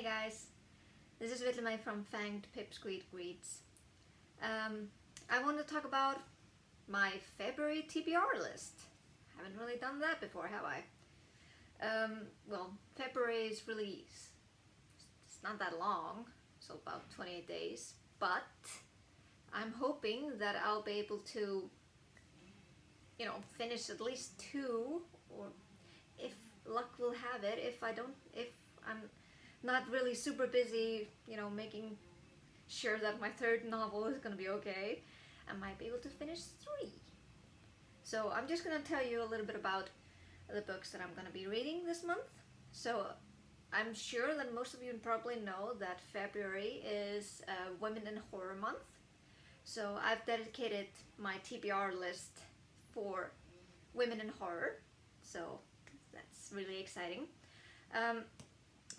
Hey guys, this is Villemay from Fanged Pipsqueak Reads. I want to talk about my February TBR list. Haven't really done that before, have I? Well, February is really, it's not that long, so about 28 days, but I'm hoping that I'll be able to, finish at least two, or if luck will have it, if I'm not really super busy, making sure that my third novel is going to be okay, I might be able to finish three. So I'm just going to tell you a little bit about the books that I'm going to be reading this month. So I'm sure that most of you probably know that February is Women in Horror Month. So I've dedicated my TBR list for women in horror. So that's really exciting.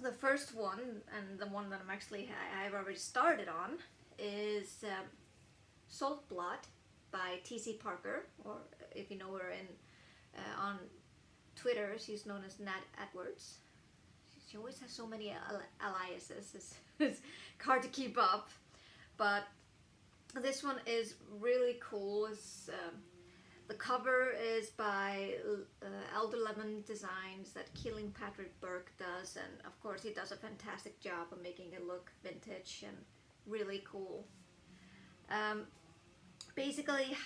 The first one, and the one that I've already started on, is Salt Blood by T.C. Parker, or if you know her on Twitter, she's known as Nat Edwards. She always has so many aliases, it's hard to keep up, but this one is really cool. The cover is by Elder Lemon Designs that Keeling Patrick Burke does, and of course he does a fantastic job of making it look vintage and really cool. Basically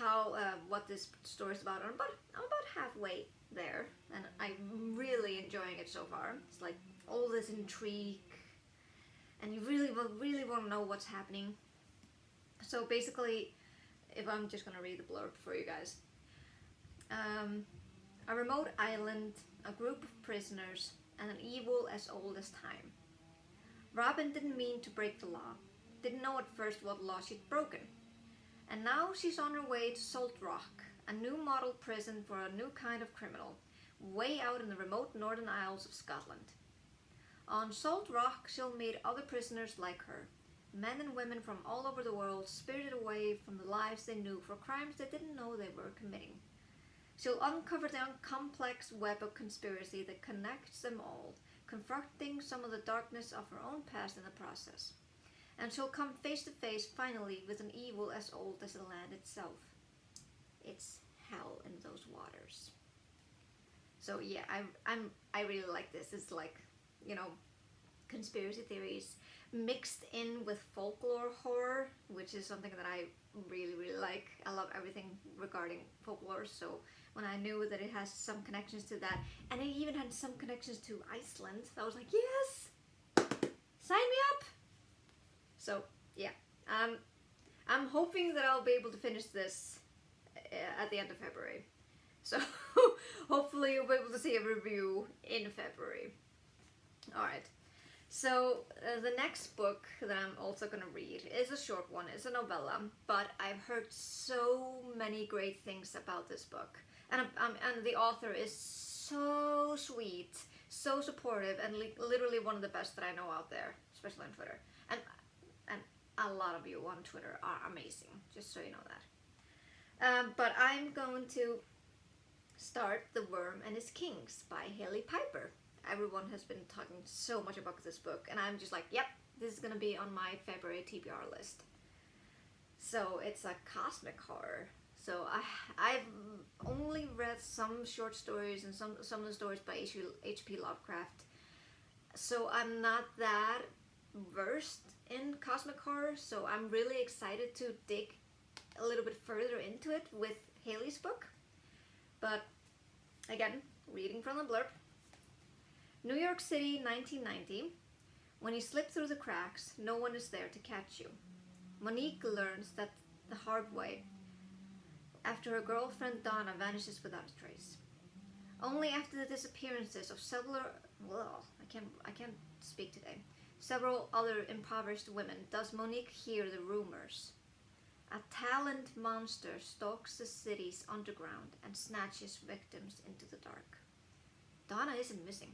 what this story is about, I'm about halfway there, and I'm really enjoying it so far. It's like all this intrigue, and you really want to know what's happening. So basically, if I'm just going to read the blurb for you guys. A remote island, a group of prisoners, and an evil as old as time. Robin didn't mean to break the law, didn't know at first what law she'd broken. And now she's on her way to Salt Rock, a new model prison for a new kind of criminal, way out in the remote Northern Isles of Scotland. On Salt Rock, she'll meet other prisoners like her, men and women from all over the world, spirited away from the lives they knew for crimes they didn't know they were committing. She'll uncover the complex web of conspiracy that connects them all, confronting some of the darkness of her own past in the process. And she'll come face to face finally with an evil as old as the land itself. It's hell in those waters. So yeah, I really like this. It's like, conspiracy theories mixed in with folklore horror, which is something that I really like. I love everything regarding folklore, so when I knew that it has some connections to that, and it even had some connections to Iceland, I was like, yes, sign me up. So yeah, I'm hoping that I'll be able to finish this at the end of February. So hopefully you'll be able to see a review in February. Alright, so the next book that I'm also going to read is a short one. It's a novella, but I've heard so many great things about this book. And the author is so sweet, so supportive, and literally one of the best that I know out there, especially on Twitter. And a lot of you on Twitter are amazing, just so you know that. But I'm going to start The Worm and His Kings by Hailey Piper. Everyone has been talking so much about this book, and I'm just like, yep, this is going to be on my February TBR list. So it's a cosmic horror. So I've only read some short stories and some of the stories by H.P. Lovecraft. So I'm not that versed in cosmic horror, so I'm really excited to dig a little bit further into it with Hailey's book. But again, reading from the blurb. New York City, 1990. When you slip through the cracks, no one is there to catch you. Monique learns that the hard way after her girlfriend Donna vanishes without a trace. Only after the disappearances of several other impoverished women does Monique hear the rumors. A talent monster stalks the city's underground and snatches victims into the dark. Donna isn't missing.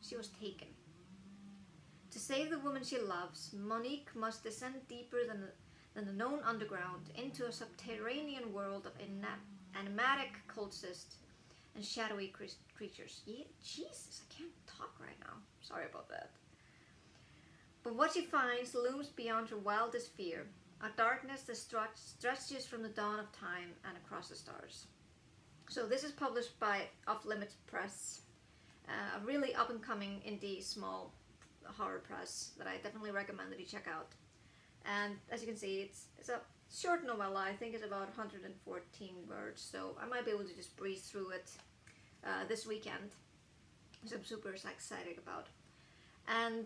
She was taken. To save the woman she loves, Monique must descend deeper than the known underground into a subterranean world of enigmatic cultists and shadowy creatures. Yeah, Jesus, I can't talk right now. Sorry about that. But what she finds looms beyond her wildest fear, a darkness that stretches from the dawn of time and across the stars. So this is published by Off Limits Press, a really up-and-coming indie small horror press that I definitely recommend that you check out. And as you can see, it's a short novella. I think it's about 114 words, so I might be able to just breeze through it this weekend, which I'm super excited about. And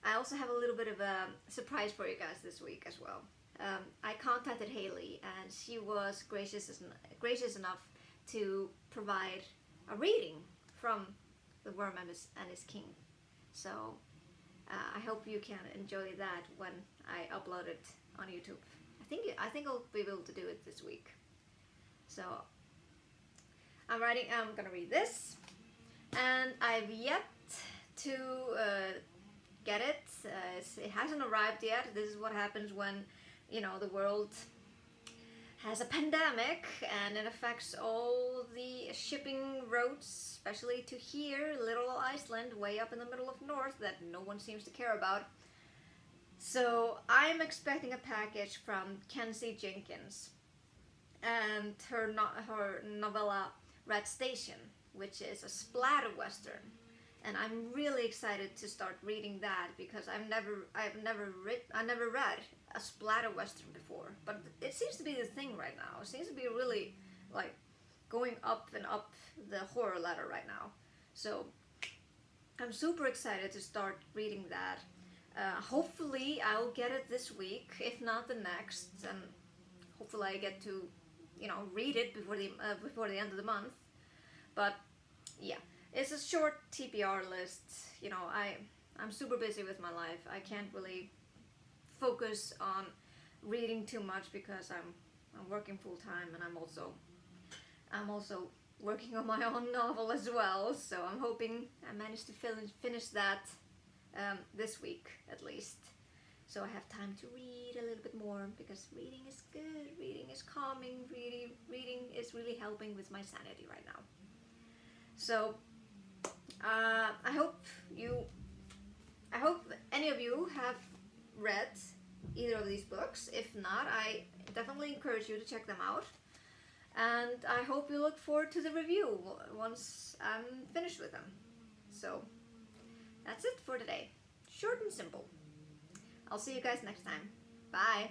I also have a little bit of a surprise for you guys this week as well. I contacted Haley, and she was gracious enough to provide a reading from The Worm and His King. So I hope you can enjoy that when I upload it on YouTube. I think I'll be able to do it this week. So I'm gonna read this, and I've yet to get it. It hasn't arrived yet. This is what happens when, the world has a pandemic and it affects all the shipping routes, especially to here, little Iceland, way up in the middle of north that no one seems to care about. So I'm expecting a package from Kenzie Jenkins and her novella Red Station, which is a splatter western. And I'm really excited to start reading that because I've never read a splatter western before, but it seems to be the thing right now. It seems to be really like going up and up the horror ladder right now. So I'm super excited to start reading that. Hopefully I'll get it this week, if not the next, and hopefully I get to read it before the end of the month. But yeah. It's a short TBR list. I'm super busy with my life. I can't really focus on reading too much because I'm working full time, and I'm also working on my own novel as well. So I'm hoping I manage to finish that this week at least. So I have time to read a little bit more because reading is good. Reading is calming. Reading is really helping with my sanity right now. So. I hope any of you have read either of these books. If not, I definitely encourage you to check them out. And I hope you look forward to the review once I'm finished with them. So that's it for today. Short and simple. I'll see you guys next time. Bye.